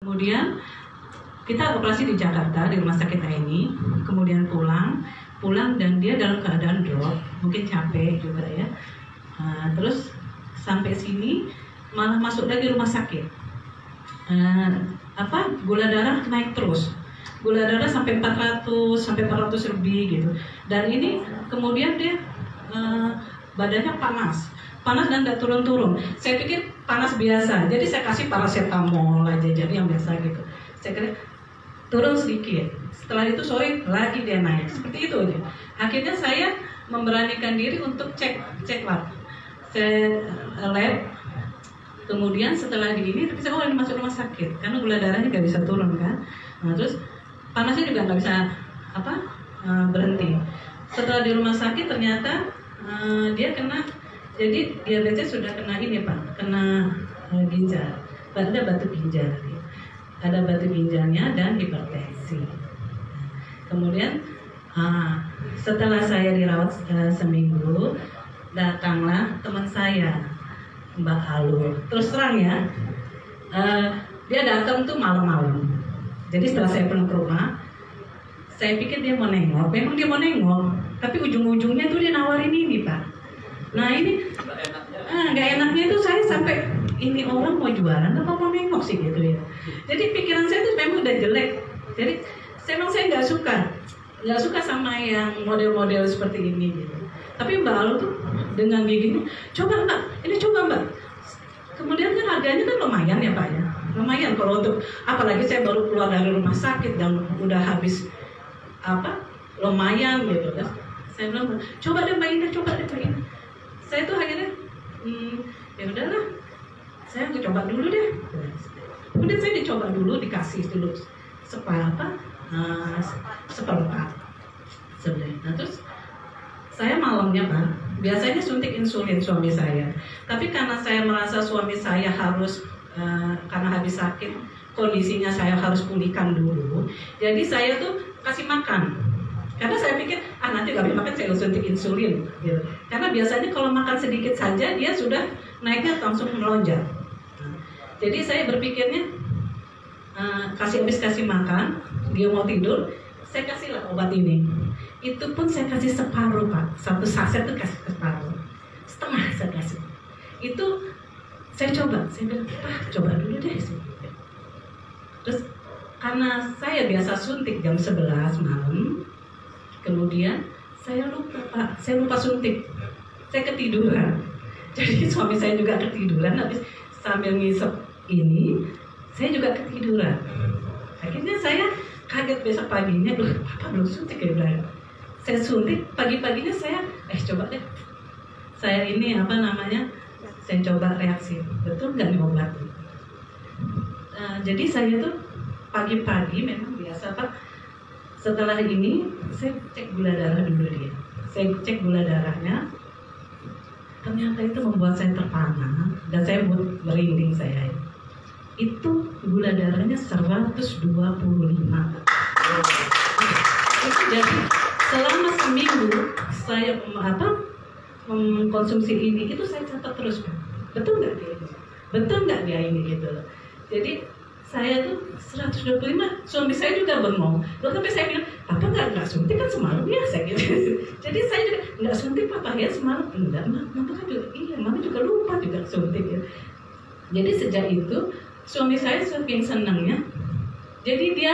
Kemudian kita operasi di Jakarta di rumah sakit ANI, kemudian pulang dan dia dalam keadaan drop, mungkin capek juga ya. Terus sampai sini malah masuk lagi rumah sakit. Gula darah naik terus. Gula darah sampai 400 sampai 400 lebih gitu. Dan ini kemudian dia badannya panas dan nggak turun-turun. Saya pikir panas biasa, jadi saya kasih paracetamol aja, jadi yang biasa gitu. Saya kira turun sedikit. Setelah itu sore lagi dia naik, seperti itu aja. Akhirnya saya memberanikan diri untuk cek lab. Saya lab. Kemudian setelah ini, tapi saya masuk rumah sakit karena gula darahnya nggak bisa turun kan. Nah, terus panasnya juga nggak bisa berhenti. Setelah di rumah sakit ternyata dia kena, jadi diabetes sudah kena ini Pak, kena ginjal, ada batu ginjal, ada batu ginjalnya dan hipertensi. Kemudian setelah saya dirawat seminggu, datanglah teman saya, Mbak Alur. Terus terang ya, dia datang tuh malam-malam. Jadi setelah saya pulang ke rumah, saya pikir dia mau nengok. Memang dia mau nengok, tapi ujung-ujungnya tuh dia nawarin ini Pak. Nah ini nggak enaknya itu saya sampai ini orang mau jualan apa mau nengok sih gitu ya. Jadi pikiran saya tuh memang udah jelek. Jadi memang saya nggak suka sama yang model-model seperti ini gitu. Tapi Mbak Alur tuh dengan gini, coba Mbak, ini coba Mbak. Kemudian kan harganya kan lumayan ya Pak ya, lumayan kalau untuk, apalagi saya baru keluar dari rumah sakit dan udah habis lumayan gitu kan. Saya bilang, coba deh Mbak ini, coba deh Mbak ini. Saya tuh akhirnya, ya udahlah, saya coba dulu deh. Kemudian saya dicoba dulu, dikasih dulu seperempat. Sebenarnya. Nah terus saya malamnya Pak, biasanya suntik insulin suami saya. Tapi karena saya merasa suami saya harus, karena habis sakit, kondisinya saya harus pulihkan dulu. Jadi saya tuh kasih makan. Karena saya pikir, nanti gak bisa makan, saya suntik insulin. Gitu. Karena biasanya kalau makan sedikit saja, dia sudah naiknya langsung melonjak. Jadi saya berpikirnya, habis kasih makan, dia mau tidur, saya kasihlah obat ini. Itu pun saya kasih separuh Pak, satu saset itu kasih separuh, setengah saya kasih. Itu saya coba, saya bilang Pak coba dulu deh. Terus karena saya biasa suntik jam 11 malam, kemudian saya lupa Pak, saya lupa suntik, saya ketiduran. Jadi suami saya juga ketiduran, habis sambil ngisep ini, saya juga ketiduran. Akhirnya saya kaget besok paginya, Papa belum suntik ya udah. Saya suntik, pagi-paginya saya, coba deh. Saya ini saya coba reaksi, betul nggak nih obat? Jadi saya tuh pagi-pagi memang biasa Pak. Setelah ini, saya cek gula darah dulu dia. Saya cek gula darahnya, ternyata itu membuat saya terpana dan saya merinding saya. Itu gula darahnya 125. Itu jadi selama seminggu saya mengkonsumsi ini, itu saya catat terus Pak. Betul nggak dia ini? Betul nggak dia ini gitu. Jadi saya tuh 125, suami saya juga bengong. Tapi saya bilang, Papa nggak suntik kan semalam biasa gitu. Jadi saya juga nggak suntik Papa ya semalam. Enggak, Mama kan juga, iya Mama juga lupa juga suntik ya. Jadi sejak itu suami saya saking senangnya, jadi dia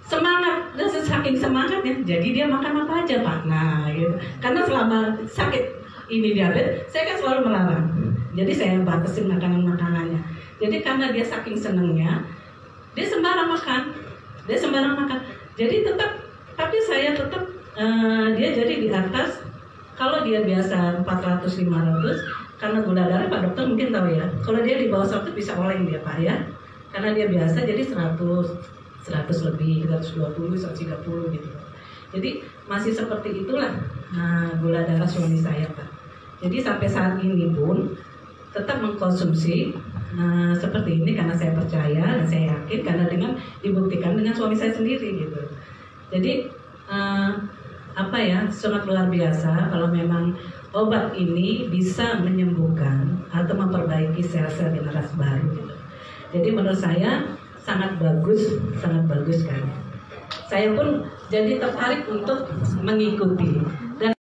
semangat, dan saking semangatnya, jadi dia makan apa aja Pak. Nah gitu. Karena selama sakit ini diabetes, saya kan selalu melarang. Jadi saya batasin makanan-makanannya. Jadi karena dia saking senangnya, dia sembarang makan. Jadi tapi saya tetap, dia jadi di atas. Kalau dia biasa 400-500, karena gula darah Pak dokter mungkin tahu ya. Kalau dia di bawah 100 bisa oleng dia Pak ya. Karena dia biasa jadi 100 lebih, 120, 130 gitu. Jadi masih seperti itulah gula darah suami saya Pak. Jadi sampai saat ini pun tetap mengkonsumsi seperti ini karena saya percaya dan saya yakin, karena dengan dibuktikan dengan suami saya sendiri gitu. Jadi sangat luar biasa kalau memang obat ini bisa menyembuhkan atau memperbaiki sel-sel generasi baru gitu. Jadi menurut saya sangat bagus kan. Saya pun jadi tertarik untuk mengikuti.